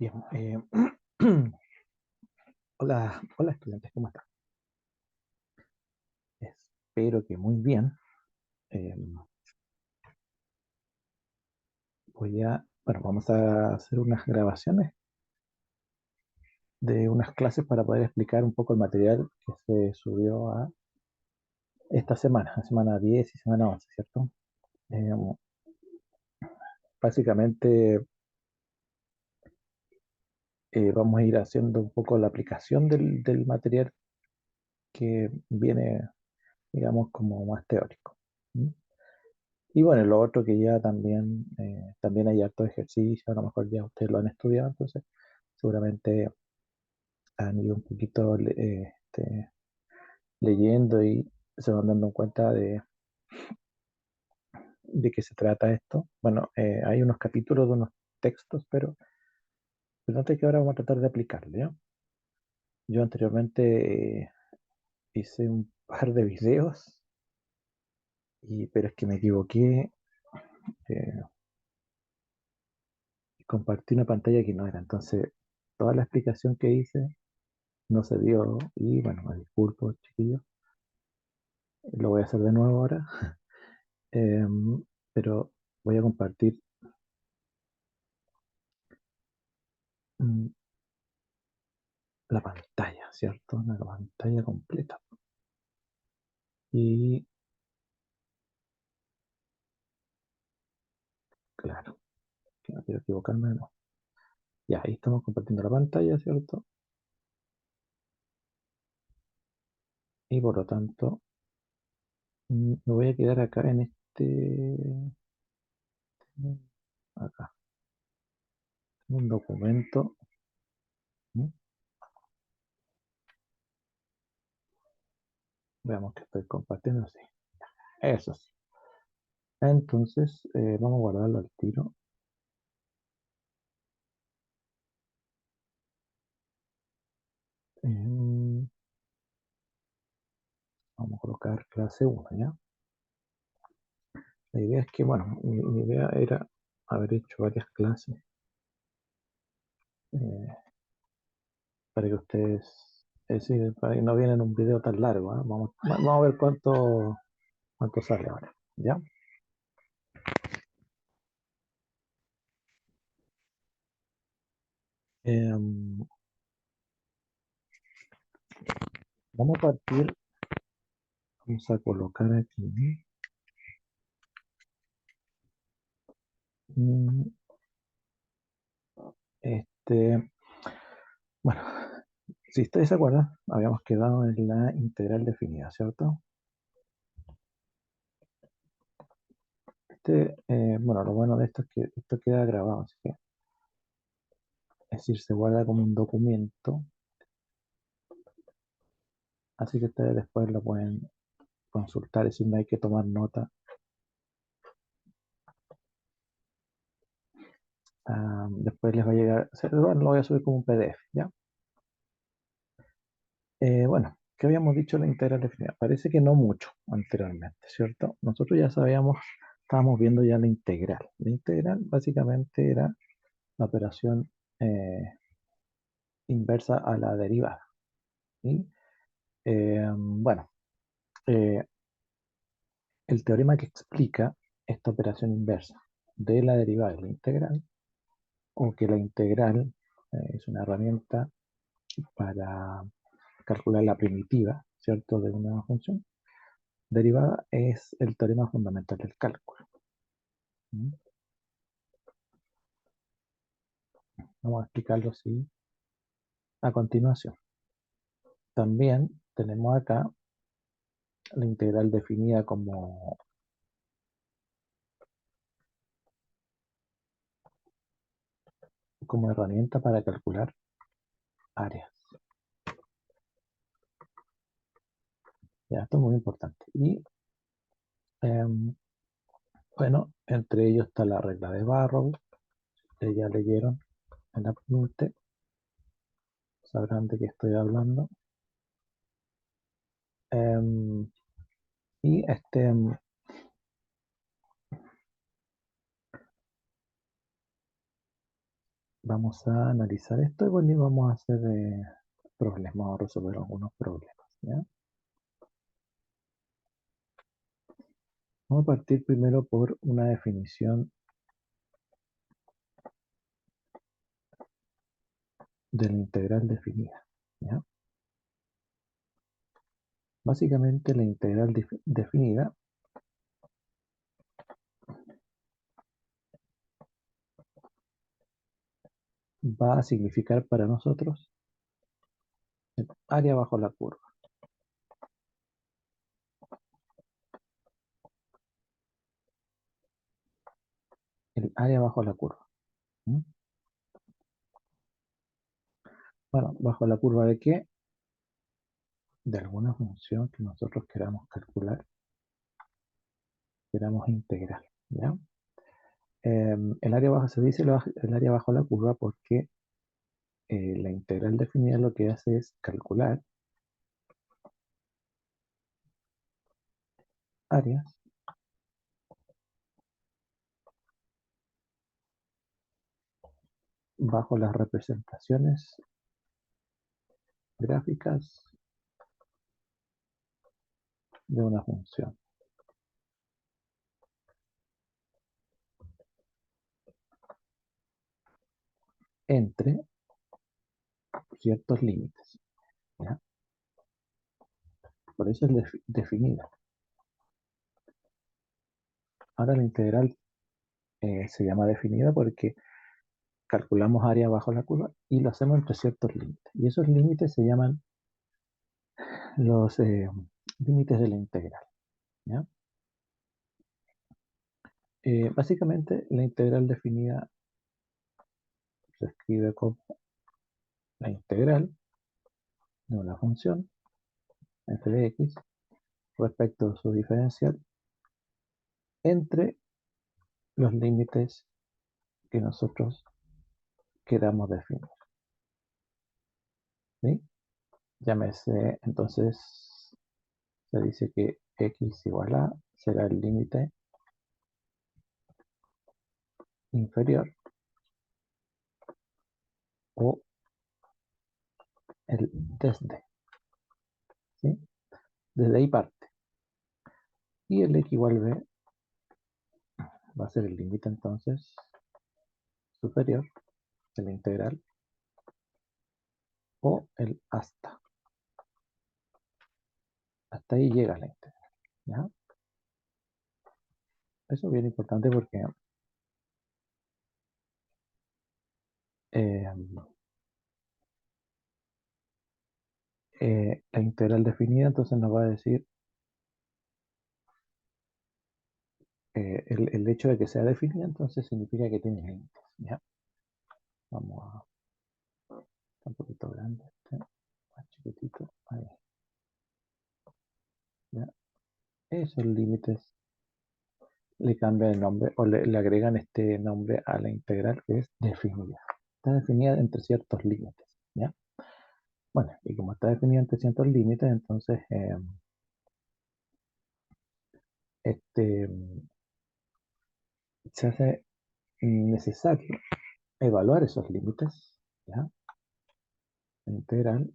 Bien, hola, hola estudiantes, ¿cómo están? Espero que muy bien. Eh, vamos a hacer unas grabaciones de unas clases para poder explicar un poco el material que se subió a esta semana, la semana 10 y semana 11, ¿cierto? Eh, Básicamente vamos a ir haciendo un poco la aplicación del material que viene, digamos, como más teórico. ¿Mm? Y bueno, lo otro que ya también hay harto ejercicio, a lo mejor ya ustedes lo han estudiado, entonces seguramente han ido un poquito leyendo y se van dando cuenta de qué se trata esto. Bueno, hay unos capítulos de unos textos, pero note que ahora vamos a tratar de aplicarlo, ¿ya? Yo anteriormente hice un par de videos, pero es que me equivoqué, eh, y compartí una pantalla que no era, entonces toda la explicación que hice no se dio y bueno, me disculpo, chiquillos, lo voy a hacer de nuevo ahora. Pero voy a compartir mm, la pantalla, ¿cierto? La pantalla completa. Y claro, que no quiero equivocarme, no. Ya, ahí estamos compartiendo la pantalla, ¿cierto? Y por lo tanto, me voy a quedar acá acá, en un documento. ¿Mm? Veamos que estoy compartiendo, sí. Eso sí. Entonces, vamos a guardarlo al tiro. Em, Vamos a colocar clase 1, ¿ya? La idea es que, bueno, mi idea era haber hecho varias clases eh, para que ustedes, es decir, para que no vienen un video tan largo, ¿ah? Vamos a ver cuánto sale ahora, ¿ya? Em, Vamos a partir, vamos a colocar aquí, mm, este, bueno, si ustedes se acuerdan, habíamos quedado en la integral definida, ¿cierto? Bueno, lo bueno de esto es que esto queda grabado, así que, es decir, se guarda como un documento, así que ustedes después lo pueden consultar, es decir, no hay que tomar nota. Después les va a llegar, bueno, lo voy a subir como un PDF, ¿ya? Bueno, ¿qué habíamos dicho de la integral definida? Parece que no mucho anteriormente, ¿cierto? Nosotros ya sabíamos, estábamos viendo ya la integral. La integral básicamente era la operación inversa a la derivada. ¿Sí? Bueno, eh, el teorema que explica esta operación inversa de la derivada de la integral, o que la integral es una herramienta para calcular la primitiva, ¿cierto?, de una función derivada, es el teorema fundamental del cálculo. ¿Mm? Vamos a explicarlo así a continuación. También tenemos acá la integral definida como herramienta para calcular áreas. Ya, esto es muy importante. Y em, bueno, entre ellos está la regla de Barrow, que ya leyeron en apunte, sabrán de qué estoy hablando. Em, y vamos a analizar esto y bueno, y vamos a hacer problemas, vamos a resolver algunos problemas, ¿ya? Vamos a partir primero por una definición de la integral definida, ¿ya? Básicamente la integral definida va a significar para nosotros el área bajo la curva. El área bajo la curva. ¿Mm? Bueno, ¿bajo la curva de qué? De alguna función que nosotros queramos calcular, queramos integrar, ¿ya? El área baja se dice el área bajo la curva porque la integral definida lo que hace es calcular áreas bajo las representaciones gráficas de una función entre ciertos límites, ¿ya? Por eso es definida. Ahora la integral se llama definida porque calculamos área bajo la curva y lo hacemos entre ciertos límites. Y esos límites se llaman los límites de la integral, ¿ya? Básicamente la integral definida se escribe como la integral de una función f de x respecto a su diferencial entre los límites que nosotros queramos definir, ¿sí? Llámese, entonces se dice que x igual a será el límite inferior o el desde, ¿sí? Desde ahí parte. Y el x igual b va a ser el límite entonces superior de la integral o el hasta. Hasta ahí llega la integral, ¿ya? Eso es bien importante porque eh, la integral definida entonces nos va a decir el hecho de que sea definida entonces significa que tiene límites, ¿ya? Vamos a... Está un poquito grande este, más chiquitito, ahí, ¿ya? Esos límites le cambian el nombre o le agregan este nombre a la integral que es definida. Está definida entre ciertos límites, ¿ya? Bueno, y como está definida entre ciertos límites, entonces este, se hace necesario evaluar esos límites, ¿ya? La integral,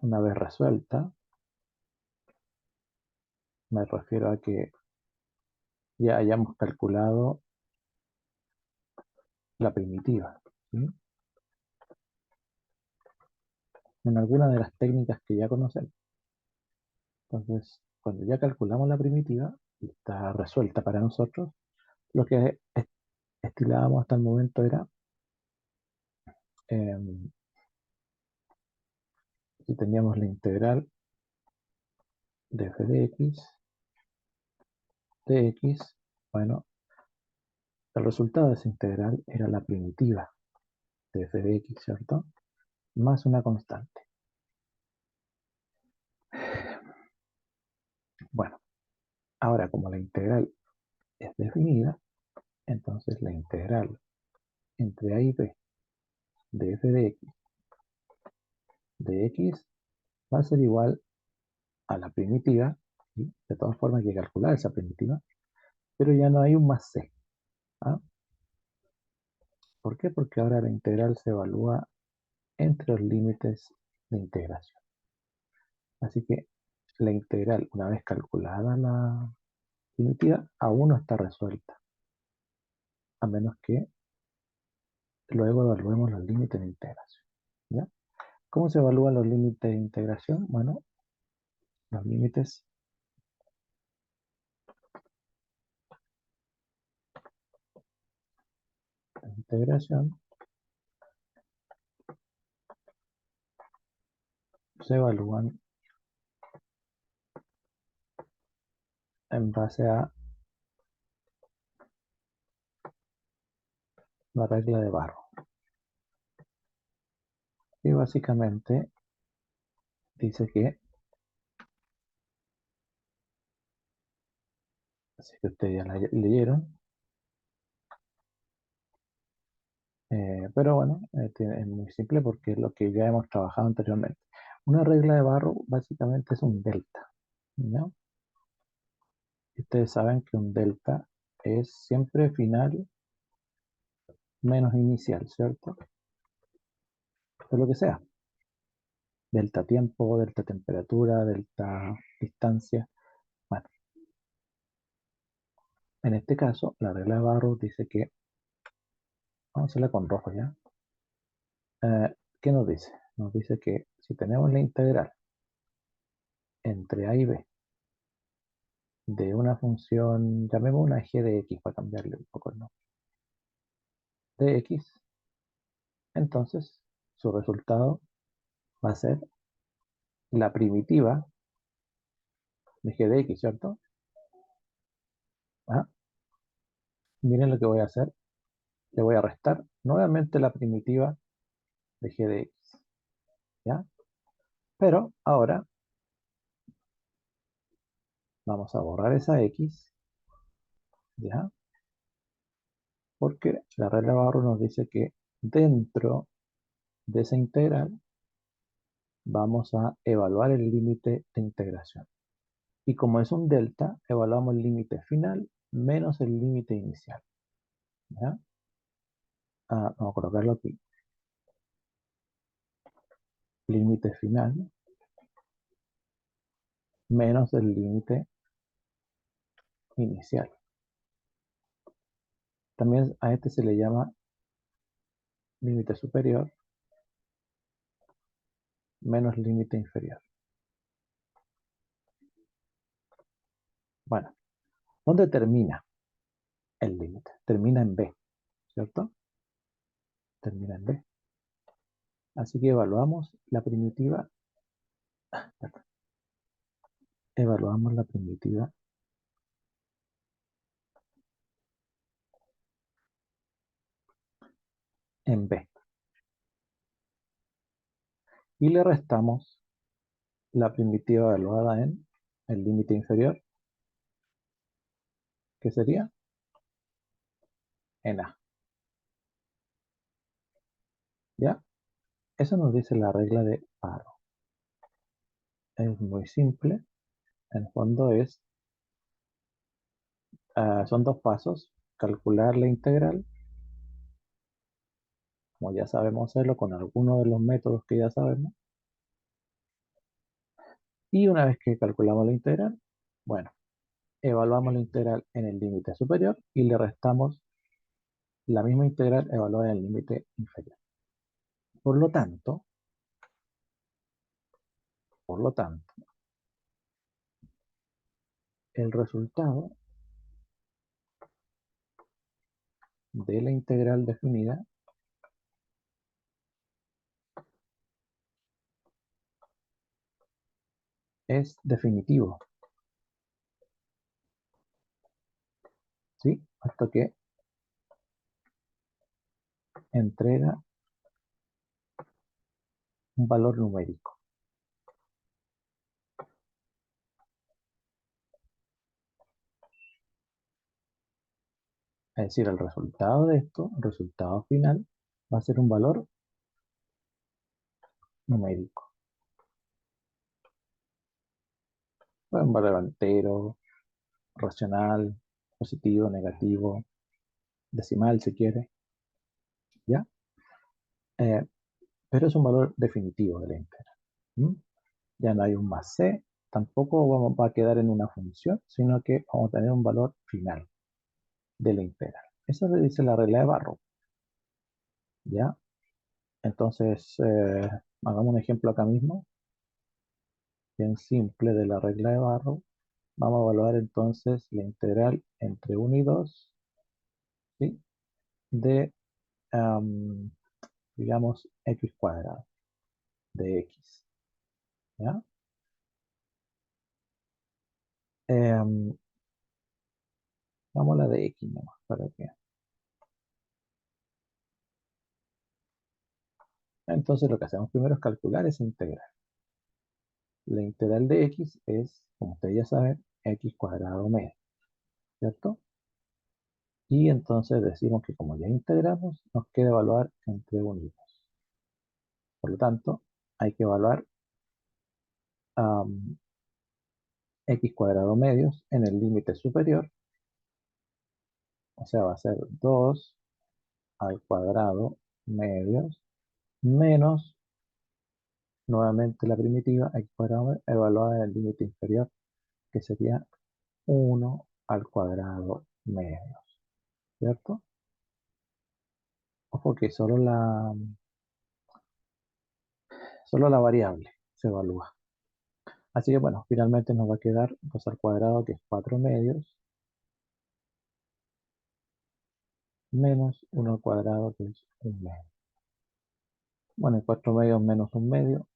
una vez resuelta, me refiero a que ya hayamos calculado la primitiva, ¿sí? En alguna de las técnicas que ya conocemos. Entonces, cuando ya calculamos la primitiva y está resuelta para nosotros, lo que estilábamos hasta el momento era eh, si teníamos la integral de f de x, bueno, el resultado de esa integral era la primitiva de f de x, ¿cierto? Más una constante. Bueno, ahora como la integral es definida, entonces la integral entre a y b de f de x va a ser igual a la primitiva ¿sí? De todas formas hay que calcular esa primitiva, pero ya no hay un más c. ¿Ah? ¿Por qué? Porque ahora la integral se evalúa entre los límites de integración. Así que la integral, una vez calculada la primitiva, aún no está resuelta, a menos que luego evaluemos los límites de integración. ¿Ya? ¿Cómo se evalúan los límites de integración? Bueno, los límites de integración se evalúan en base a la regla de Barrow. Y básicamente dice que, así que ustedes ya la leyeron, pero bueno, es muy simple porque es lo que ya hemos trabajado anteriormente. Una regla de Barrow básicamente es un delta, ¿no? Y ustedes saben que un delta es siempre final menos inicial, ¿cierto? De lo que sea. Delta tiempo, delta temperatura, delta distancia. Bueno, en este caso, la regla de Barrow dice que, vamos a hacerla con rojo ya. ¿Qué nos dice? Nos dice que si tenemos la integral entre a y b de una función, llamemos una g de x para cambiarle un poco el nombre, de x, entonces su resultado va a ser la primitiva de g de x, ¿cierto? Ah, miren lo que voy a hacer. Le voy a restar nuevamente la primitiva de g de x, ¿ya? Pero ahora vamos a borrar esa x, ¿ya? Porque la regla de Barrow nos dice que dentro de esa integral vamos a evaluar el límite de integración. Y como es un delta, evaluamos el límite final menos el límite inicial, ¿ya? Vamos a colocarlo aquí. Límite final menos el límite inicial. También a este se le llama límite superior menos límite inferior. Bueno, ¿dónde termina el límite? Termina en B, ¿cierto? Termina en B. Así que evaluamos la primitiva, evaluamos la primitiva en B. Y le restamos la primitiva evaluada en el límite inferior, que sería en A. ¿Ya? Eso nos dice la regla de Barrow. Es muy simple. En el fondo son dos pasos. Calcular la integral, como ya sabemos hacerlo con alguno de los métodos que ya sabemos. Y una vez que calculamos la integral, bueno, evaluamos la integral en el límite superior y le restamos la misma integral evaluada en el límite inferior. Por lo tanto, por lo tanto, el resultado de la integral definida es definitivo, ¿sí? Hasta que entrega un valor numérico. Es decir, el resultado de esto, el resultado final, va a ser un valor numérico. un valor entero, racional, positivo, negativo, decimal si quiere, ¿ya? Eh, pero es un valor definitivo del integral. ¿Mm? Ya no hay un más c, tampoco va a quedar en una función, sino que vamos a tener un valor final de la integral. Eso le dice la regla de Barrow, ¿ya? Entonces, hagamos un ejemplo acá mismo, bien simple de la regla de Barrow. Vamos a evaluar entonces la integral entre 1 y 2, ¿sí? De, am, digamos, x cuadrado, de x, ¿ya? Em, Vamos a la de x nomás, para que. Entonces lo que hacemos primero es calcular esa integral. La integral de x es, como ustedes ya saben, x cuadrado medio, ¿cierto? Y entonces decimos que como ya integramos, nos queda evaluar entre 1 y 2. Por lo tanto, hay que evaluar am, x cuadrado medios en el límite superior, o sea, va a ser 2 al cuadrado medios menos nuevamente la primitiva x cuadrado evaluada en el límite inferior, que sería 1 al cuadrado medios, ¿cierto? Ojo que solo la variable se evalúa. Así que bueno, finalmente nos va a quedar 2 al cuadrado, que es 4 medios, menos 1 al cuadrado, que es 1 medio. Bueno, 4 medios menos 1 medio,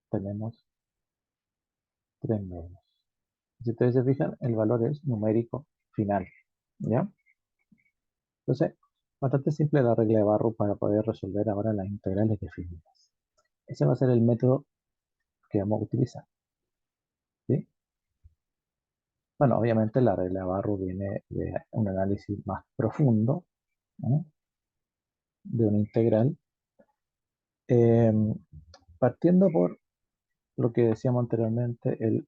tenemos 3 medios. Si ustedes se fijan, el valor es numérico final, ¿ya? Entonces, bastante simple la regla de Barrow para poder resolver ahora las integrales definidas. Ese va a ser el método que vamos a utilizar, ¿sí? Bueno, obviamente la regla de Barrow viene de un análisis más profundo, ¿no? De una integral, eh, partiendo por lo que decíamos anteriormente, el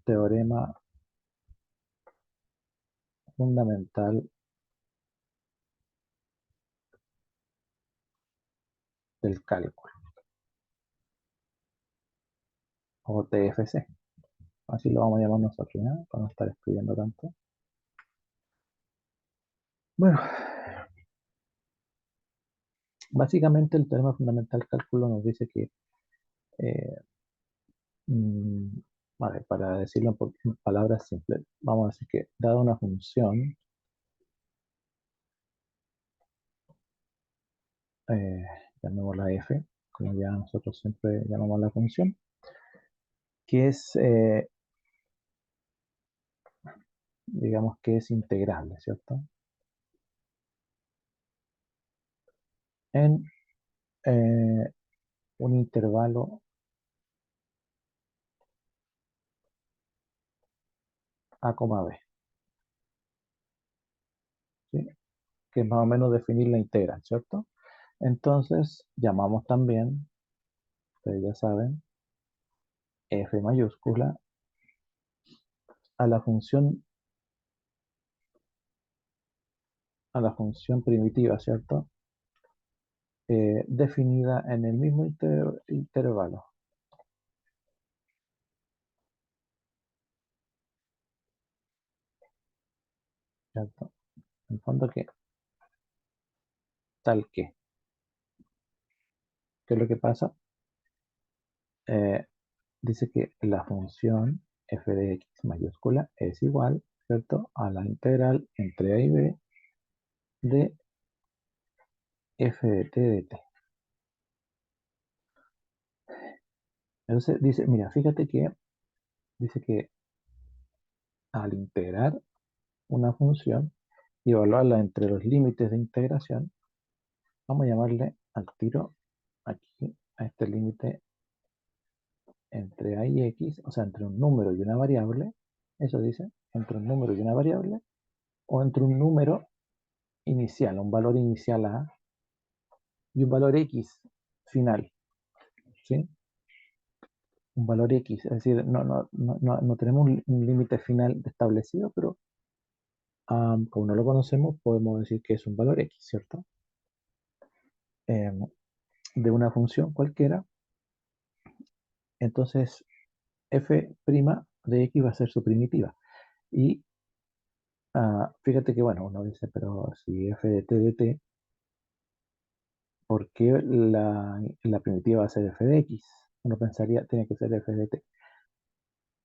teorema fundamental del cálculo, o TFC, así lo vamos a llamar nosotros, ¿ya? Para no estar escribiendo tanto. Bueno, básicamente el teorema fundamental del cálculo nos dice que, eh, mm, a ver, para decirlo en palabras simples, vamos a decir que dada una función, eh, llamémosla f, como ya nosotros siempre llamamos la función, que es, digamos que es integrable, ¿cierto? En un intervalo a, b, ¿sí? Que es más o menos definir la integral, ¿cierto? Entonces llamamos también, ustedes ya saben, f mayúscula a la función primitiva, ¿cierto? Definida en el mismo intervalo, ¿cierto? En el fondo que tal que, ¿qué es lo que pasa? Eh, Dice que la función f de x mayúscula es igual, ¿cierto? A la integral entre a y b de f de t de t. Entonces dice, mira, fíjate que dice que al integrar una función y evaluarla entre los límites de integración, vamos a llamarle al tiro aquí a este límite entre a y x, o sea, entre un número y una variable, eso dice, entre un número y una variable, o entre un número inicial, un valor inicial a y un valor x final, ¿sí? un valor X, es decir, no tenemos un límite final establecido, pero como no lo conocemos, podemos decir que es un valor X, ¿cierto? Em, de una función cualquiera, entonces f' de X va a ser su primitiva. Y fíjate que, bueno, uno dice, pero si f de t, ¿por qué la primitiva va a ser f de X? Uno pensaría, tiene que ser f de t.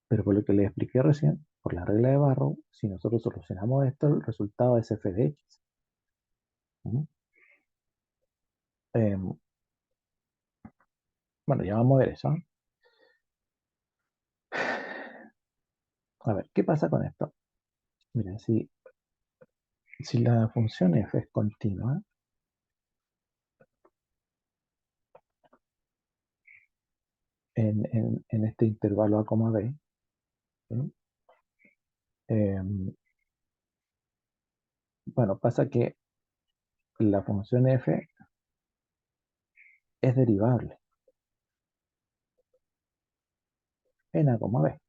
Pero por lo que les expliqué recién, por la regla de Barrow, si nosotros solucionamos esto, el resultado es f de X. ¿Mm? Em, bueno, ya vamos a ver eso. A ver, ¿qué pasa con esto? Mira, si la función f es continua, en este intervalo a, b, ¿sí? Bueno, pasa que la función f es derivable en a, b.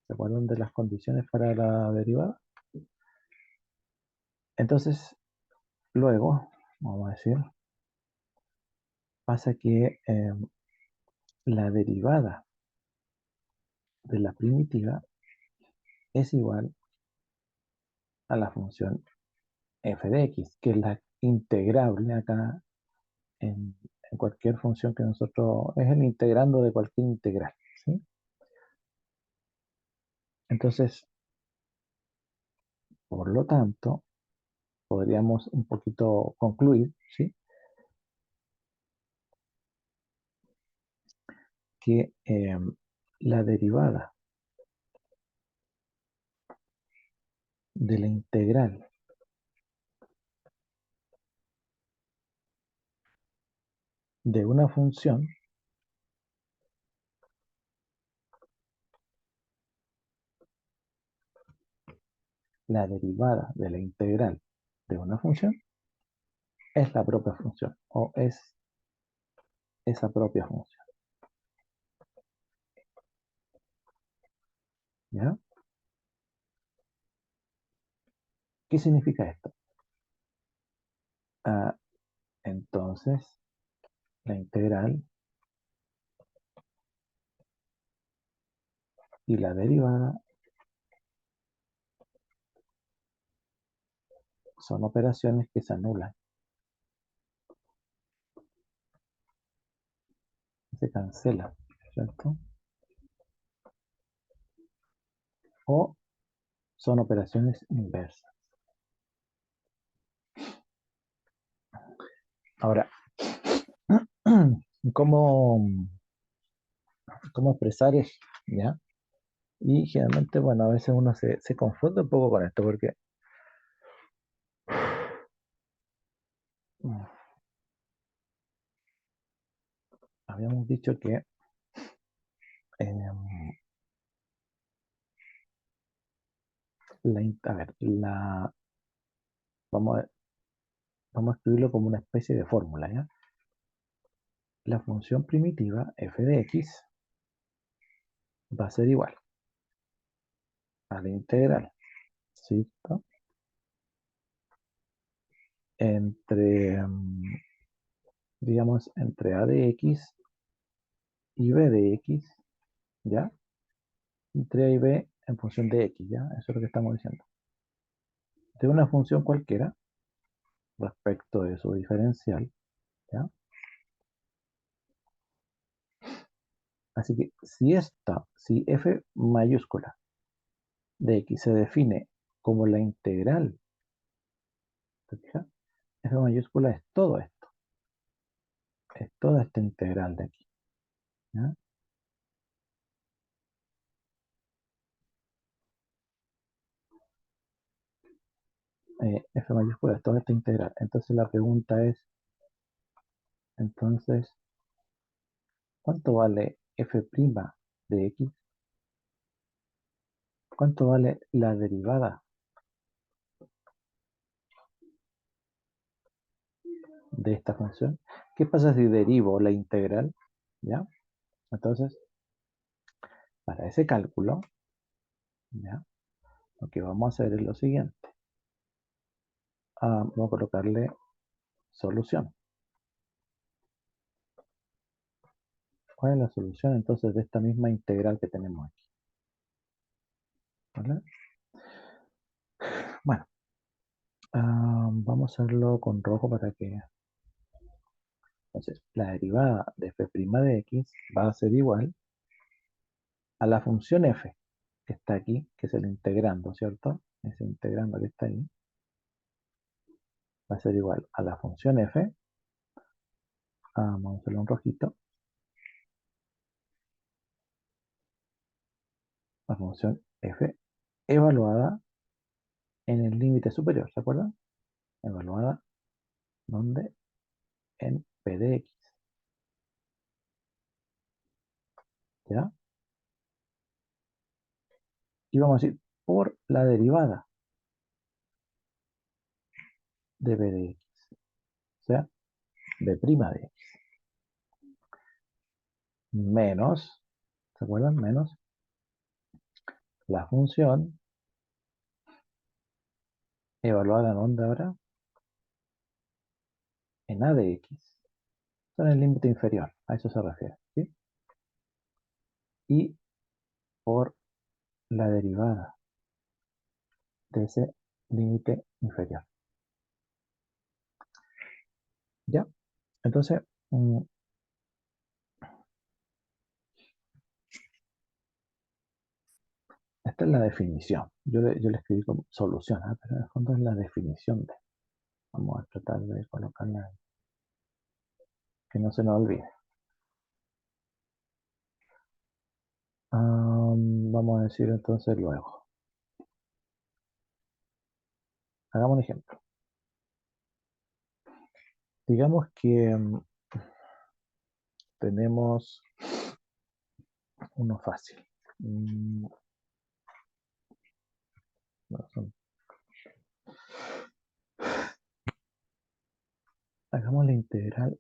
¿Se acuerdan de las condiciones para la derivada? Entonces, luego, vamos a decir, pasa que la derivada de la primitiva es igual a la función f de x, que es la integrable acá en cualquier función que nosotros, es el integrando de cualquier integral, ¿sí? Entonces, por lo tanto, podríamos un poquito concluir, ¿sí? Que la derivada de la integral de una función la derivada de la integral de una función es la propia función o es esa propia función. ¿Ya? ¿Qué significa esto? Ah, entonces, la integral y la derivada son operaciones que se anulan, se cancelan, ¿cierto? O son operaciones inversas. Ahora, ¿cómo, cómo expresar eso? ¿Ya? Y generalmente, bueno, a veces uno se confunde un poco con esto porque mm, habíamos dicho que a ver, vamos a, vamos a escribirlo como una especie de fórmula, ¿ya? La función primitiva f de x va a ser igual a la integral, ¿cierto? Entre, digamos, entre a de x y b de x, ¿ya? Entre a y b en función de x, ¿ya? Eso es lo que estamos diciendo. De una función cualquiera respecto de su diferencial, ¿ya? Así que si f mayúscula de x se define como la integral, ¿te fijas? F mayúscula es todo esto, es toda esta integral de aquí, ¿ya? F mayúscula es toda esta integral. Entonces la pregunta es, entonces, ¿cuánto vale f' de x? ¿Cuánto vale la derivada de esta función? ¿Qué pasa si derivo la integral? ¿Ya? Entonces, para ese cálculo, ¿ya? Lo que vamos a hacer es lo siguiente. Vamos a colocarle solución. ¿Cuál es la solución entonces de esta misma integral que tenemos aquí? ¿Vale? Bueno, vamos a hacerlo con rojo para que... Entonces, la derivada de f' de x va a ser igual a la función f, que está aquí, que es el integrando, ¿cierto? Ese integrando que está ahí, va a ser igual a la función f, vamos a hacerlo un rojito, la función f evaluada en el límite superior, ¿se acuerdan? Evaluada, ¿dónde? En p de x, ¿ya? Y vamos a decir, por la derivada de p de x, o sea, b' de x, menos, ¿se acuerdan? Menos la función evaluada en dónde ahora, en a de x, son el límite inferior, a eso se refiere, ¿sí? Y por la derivada de ese límite inferior, ¿ya? Entonces, esta es la definición. Yo le escribí como solución, pero en el fondo es la definición de. Vamos a tratar de colocarla, que no se nos olvide. Vamos a decir entonces luego. Hagamos un ejemplo. Digamos que tenemos uno fácil. No, hagamos la integral.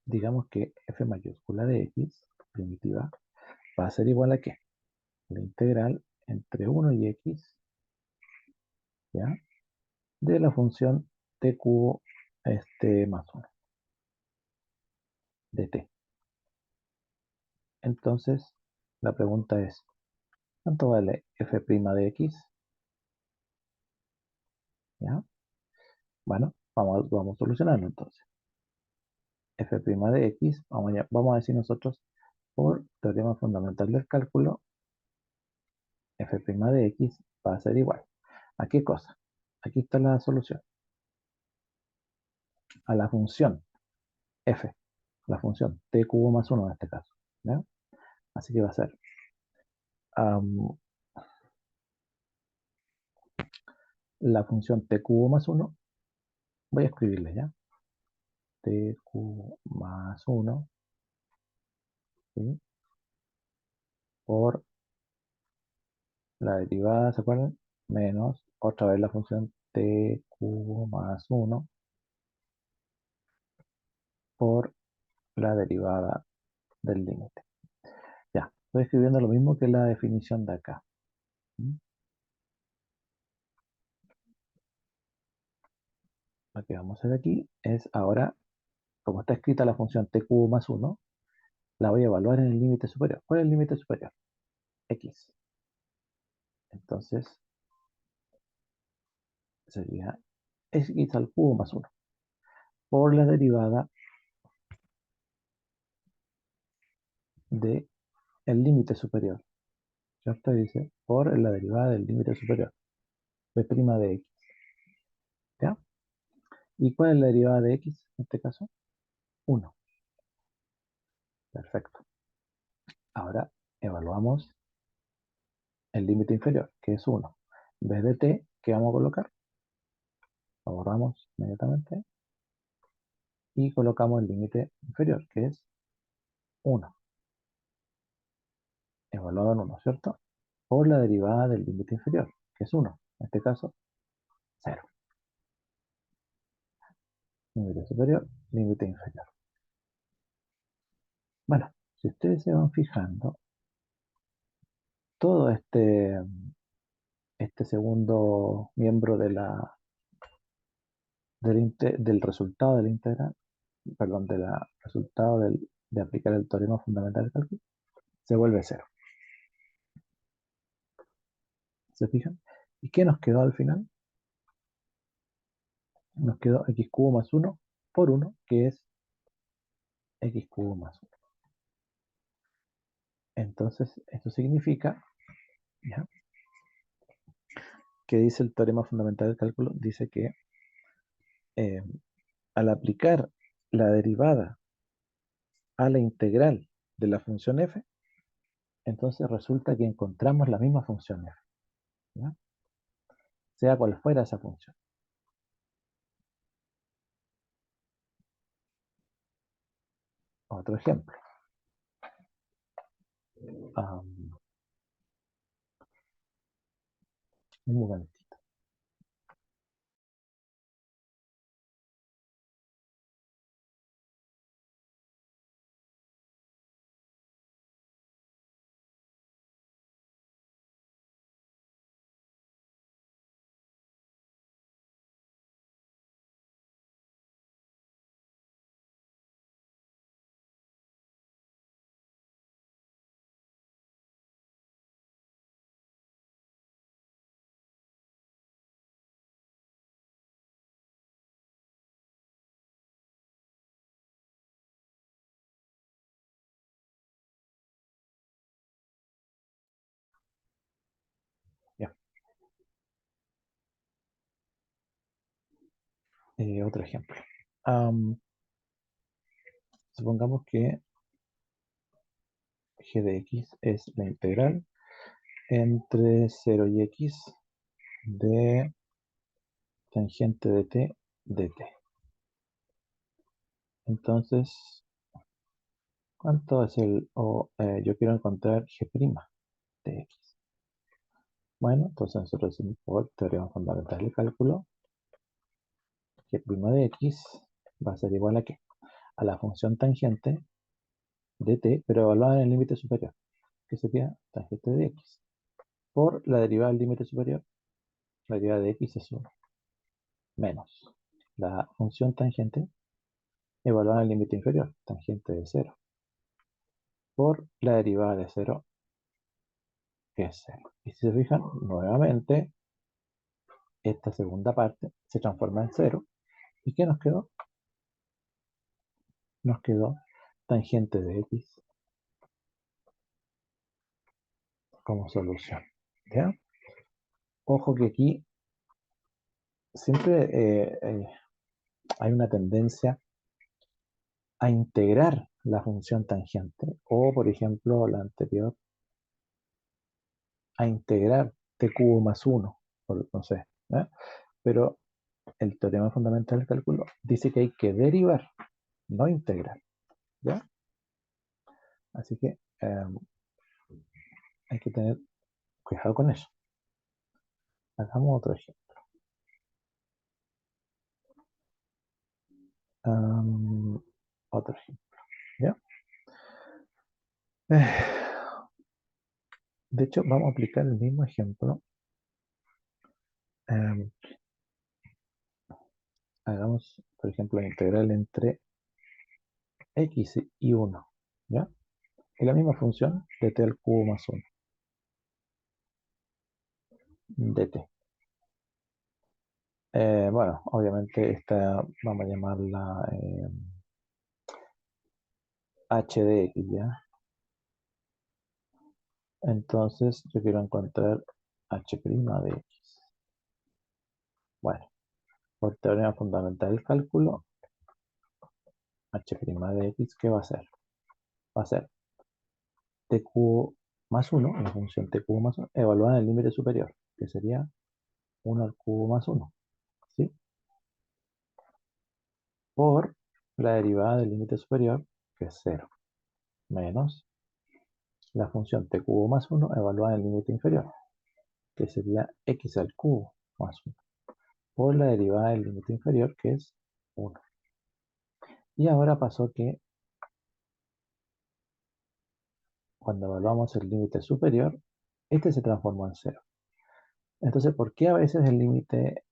Digamos que f mayúscula de x primitiva va a ser igual a ¿qué? La integral entre 1 y x, ¿ya? De la función t cubo más 1 de t. Entonces, la pregunta es, ¿cuánto vale f' de x? ¿Ya? Bueno, vamos a solucionarlo entonces. F' de x, vamos a decir nosotros, por teorema fundamental del cálculo, f' de x va a ser igual. ¿A qué cosa? Aquí está la solución. A la función f, la función t cubo más 1 en este caso, ¿ya? Así que va a ser la función t cubo más 1, voy a escribirle ya, t cubo más 1, ¿sí? Por la derivada, ¿se acuerdan? Menos, otra vez la función t cubo más 1 por la derivada del límite. Ya, estoy escribiendo lo mismo que la definición de acá. ¿Mm? Lo que vamos a hacer aquí es ahora, como está escrita la función t cubo más 1, la voy a evaluar en el límite superior. ¿Cuál es el límite superior? X. Entonces, sería x al cubo más 1 por la derivada del límite superior. ¿Cierto? Dice, por la derivada del límite superior. B' de x. ¿Ya? ¿Y cuál es la derivada de x en este caso? 1. Perfecto. Ahora evaluamos el límite inferior, que es 1. En vez de t, ¿qué vamos a colocar? Lo borramos inmediatamente y colocamos el límite inferior, que es 1. Evaluado en 1, ¿cierto? Por la derivada del límite inferior, que es 1. En este caso, 0. Límite superior, límite inferior. Bueno, si ustedes se van fijando, todo este segundo miembro del resultado de la integral, perdón, del resultado de aplicar el teorema fundamental del cálculo, se vuelve cero. ¿Se fijan? ¿Y qué nos quedó al final? Nos quedó x cubo más 1 por 1, que es x cubo más 1. Entonces, esto significa, ¿ya?, que dice el teorema fundamental del cálculo, dice que eh, al aplicar la derivada a la integral de la función f, entonces resulta que encontramos la misma función f, ¿ya?, sea cual fuera esa función. Otro ejemplo. Um, un momentito. Ya. Otro ejemplo. Um, supongamos que g de x es la integral entre 0 y x de tangente de t de t. Entonces, ¿cuánto es yo quiero encontrar g' de x? Bueno, entonces nosotros decimos por teorema fundamental del cálculo, g' de x va a ser igual a ¿qué? A la función tangente de t, pero evaluada en el límite superior, que sería tangente de x, por la derivada del límite superior, la derivada de x es 1, menos la función tangente evaluada en el límite inferior, tangente de 0, por la derivada de 0, que es 0. Y si se fijan, nuevamente, esta segunda parte se transforma en 0. ¿Y qué nos quedó? Nos quedó tangente de x como solución. ¿Ya? Ojo que aquí siempre hay una tendencia a integrar la función tangente, o por ejemplo la anterior, a integrar t cubo más 1, no sé, ¿ya? Pero el teorema fundamental del cálculo dice que hay que derivar, no integrar, ¿ya? Así que hay que tener cuidado con eso. Hagamos otro ejemplo. Otro ejemplo, ¿ya? De hecho, vamos a aplicar el mismo ejemplo. Em, hagamos, por ejemplo, la integral entre x y 1, ¿ya? Y la misma función de t al cubo más 1 de t. Bueno, obviamente esta vamos a llamarla h de x, ¿ya? Entonces yo quiero encontrar h' de x. Bueno, por teorema fundamental del cálculo, h' de x, ¿qué va a ser? Va a ser t cubo más 1, la función t cubo más 1, evaluada en el límite superior, que sería 1 al cubo más 1, ¿sí? Por la derivada del límite superior, que es 0, menos la función t cubo más 1 evaluada en el límite inferior, que sería x al cubo más 1, por la derivada del límite inferior, que es 1. Y ahora pasó que cuando evaluamos el límite superior, este se transformó en cero. Entonces, ¿por qué a veces el límite,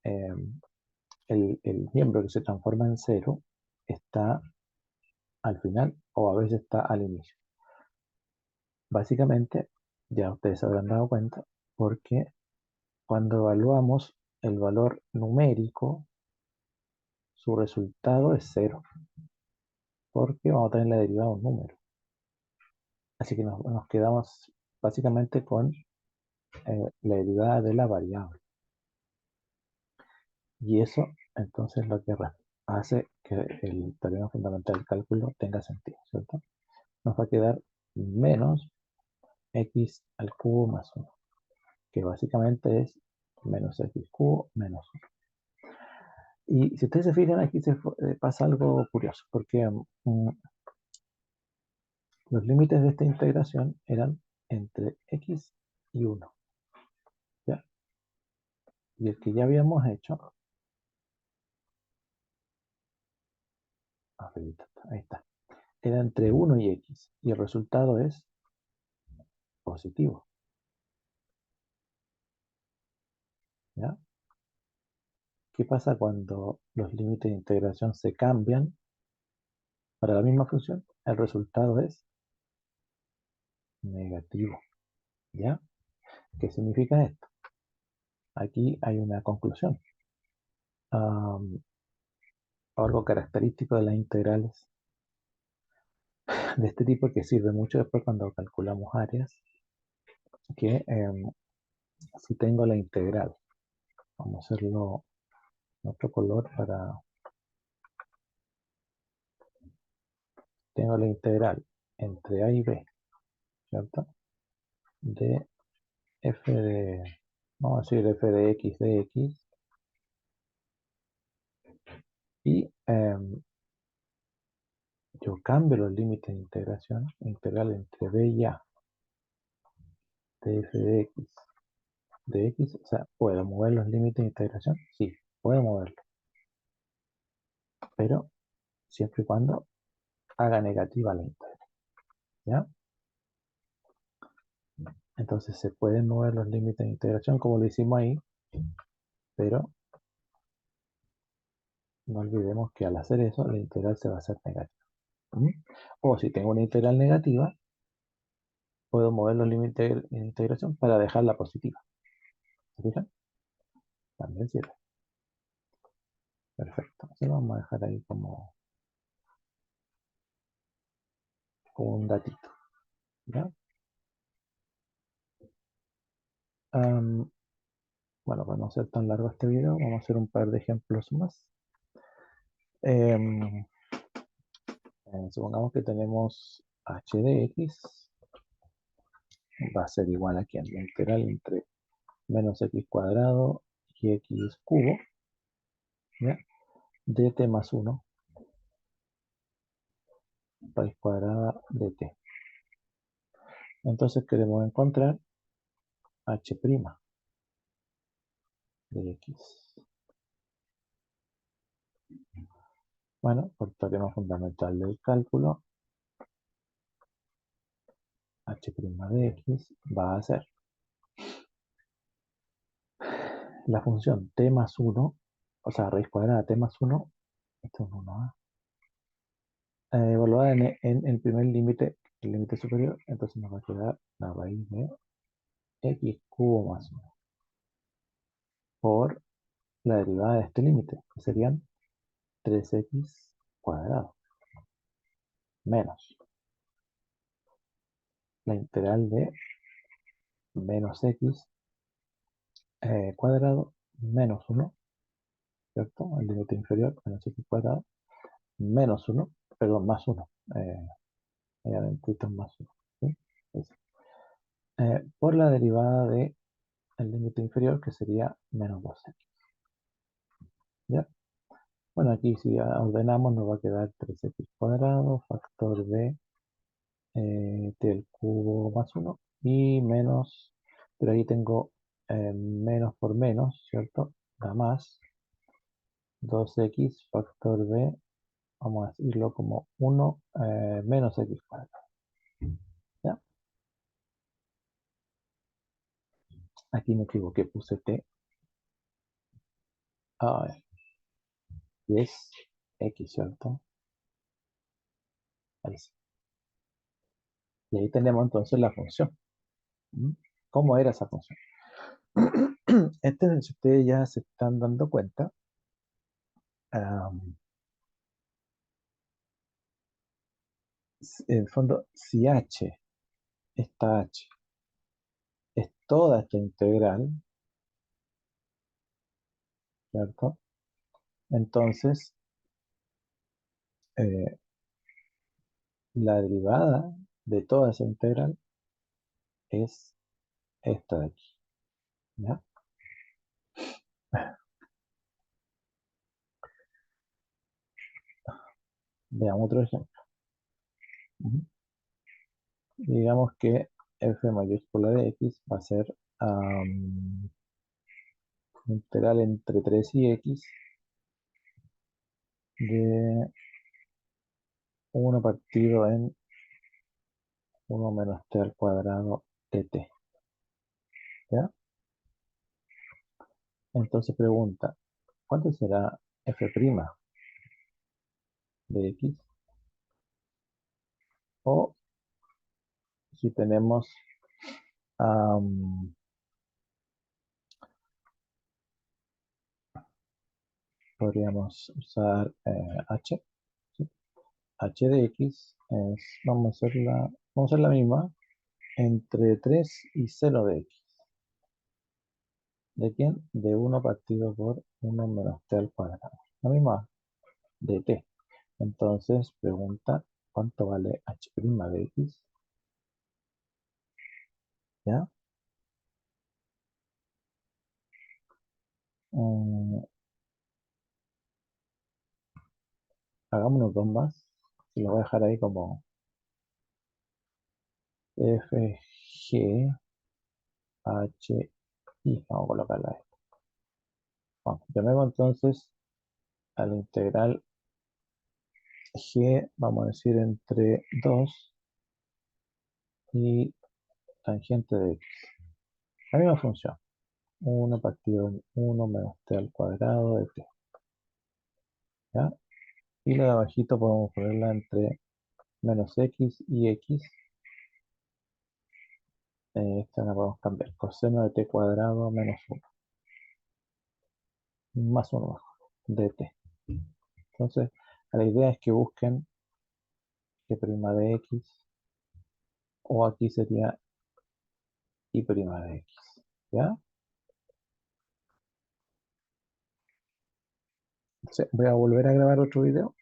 el miembro que se transforma en cero está al final o a veces está al inicio? Básicamente, ya ustedes se habrán dado cuenta, porque cuando evaluamos el valor numérico, su resultado es cero, porque vamos a tener la derivada de un número. Así que nos quedamos básicamente con la derivada de la variable. Y eso entonces lo que hace que el teorema fundamental del cálculo tenga sentido, ¿cierto? Nos va a quedar menos x al cubo más 1, que básicamente es menos x cubo menos 1. Y si ustedes se fijan, aquí pasa algo curioso, porque los límites de esta integración eran entre x y 1, ¿ya? Y el que ya habíamos hecho, ahí está, era entre 1 y x, y el resultado es positivo, ¿ya? ¿Qué pasa cuando los límites de integración se cambian para la misma función? El resultado es negativo, ¿ya? ¿Qué significa esto? Aquí hay una conclusión. Algo característico de las integrales de este tipo que sirve mucho después cuando calculamos áreas, que si tengo la integral, vamos a hacerlo en otro color tengo la integral entre a y b, ¿cierto? De f de, vamos a decir f de x de x, y yo cambio los límites de integración, integral entre b y a de f de x, o sea, ¿puedo mover los límites de integración? Sí, puedo moverlos, pero siempre y cuando haga negativa la integral, ¿ya? Entonces se pueden mover los límites de integración como lo hicimos ahí, pero no olvidemos que al hacer eso, la integral se va a hacer negativa. ¿Mm? O si tengo una integral negativa, puedo mover los límites de integración para dejarla positiva. ¿Se fijan? También sirve. Perfecto. Entonces vamos a dejar ahí como un datito, ¿ya? Am, bueno, para no ser tan largo este video, vamos a hacer un par de ejemplos más. Em, supongamos que tenemos h de x, va a ser igual aquí a la integral entre menos x cuadrado y x cubo, ¿ya? De t más 1, raíz cuadrada de t. Entonces queremos encontrar h' de x. Bueno, por teorema fundamental del cálculo, h' de x va a ser la función t más 1, o sea, raíz cuadrada de t más 1, esto es 1, evaluada en el primer límite, el límite superior, entonces nos va a quedar la raíz de x cubo más 1 por la derivada de este límite, que serían 3x cuadrado menos la integral de menos x cuadrado menos 1, ¿cierto? El límite inferior, menos x cuadrado, menos 1, perdón, más 1. Ahí adentro es más 1. ¿Sí? Por la derivada del límite inferior, que sería menos 2x. ¿Ya? Bueno, aquí si ordenamos nos va a quedar 3x cuadrado, factor de t al cubo más 1 y menos, pero ahí tengo menos por menos, ¿cierto? Da más 2x factor de, vamos a decirlo como 1 menos x cuadrado. ¿Ya? Aquí me equivoqué, puse t. Ah, y es x, ¿cierto? Ahí sí. Y ahí tenemos entonces la función. ¿Mm? ¿Cómo era esa función? Si ustedes ya se están dando cuenta, am, en el fondo, si h, esta h, es toda esta integral, ¿cierto? Entonces, eh, la derivada de toda esa integral es esta de aquí, ¿ya? Veamos otro ejemplo. Ujú. Digamos que f mayúscula de x va a ser integral entre 3 y x de 1 partido en 1 menos t al cuadrado de t, ¿ya? Entonces pregunta, ¿cuánto será f' de x? O si tenemos, am, podríamos usar h, ¿sí? H de x es, vamos a hacer la misma entre 3 y 0 de x. ¿De quién? De 1 partido por 1 menos t al cuadrado. La misma de t. Entonces pregunta, ¿cuánto vale h' de x? ¿Ya? Mm, hagámonos dos más. Y lo voy a dejar ahí como f, g, h, i. Vamos a colocarla ahí. Bueno, llamemos entonces a la integral g, vamos a decir entre 2 y tangente de x. La misma función. 1 partido en 1 menos t al cuadrado de t. ¿Ya? Y la de abajito podemos ponerla entre menos x y x. Esta la podemos cambiar. Coseno de t cuadrado menos 1. Más 1 mejor. De t. Entonces, la idea es que busquen g' de x. O aquí sería y' de x. ¿Ya? Entonces, voy a volver a grabar otro video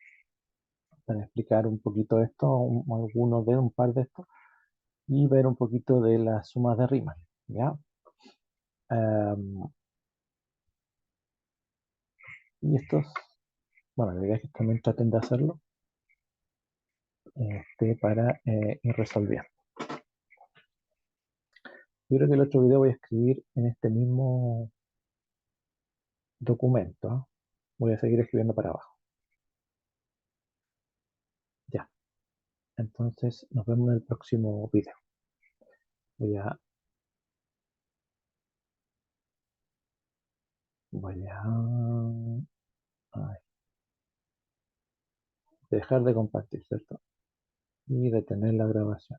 para explicar un poquito esto, algunos de un par de estos, y ver un poquito de las sumas de Riemann. ¿Ya? Em, y estos, bueno, la idea es que también traten de hacerlo para ir resolviendo. Yo creo que el otro video voy a escribir en este mismo documento. ¿Ah? Voy a seguir escribiendo para abajo. Ya. Entonces, nos vemos en el próximo video. Voy a, voy a dejar de compartir, ¿cierto? Y detener la grabación.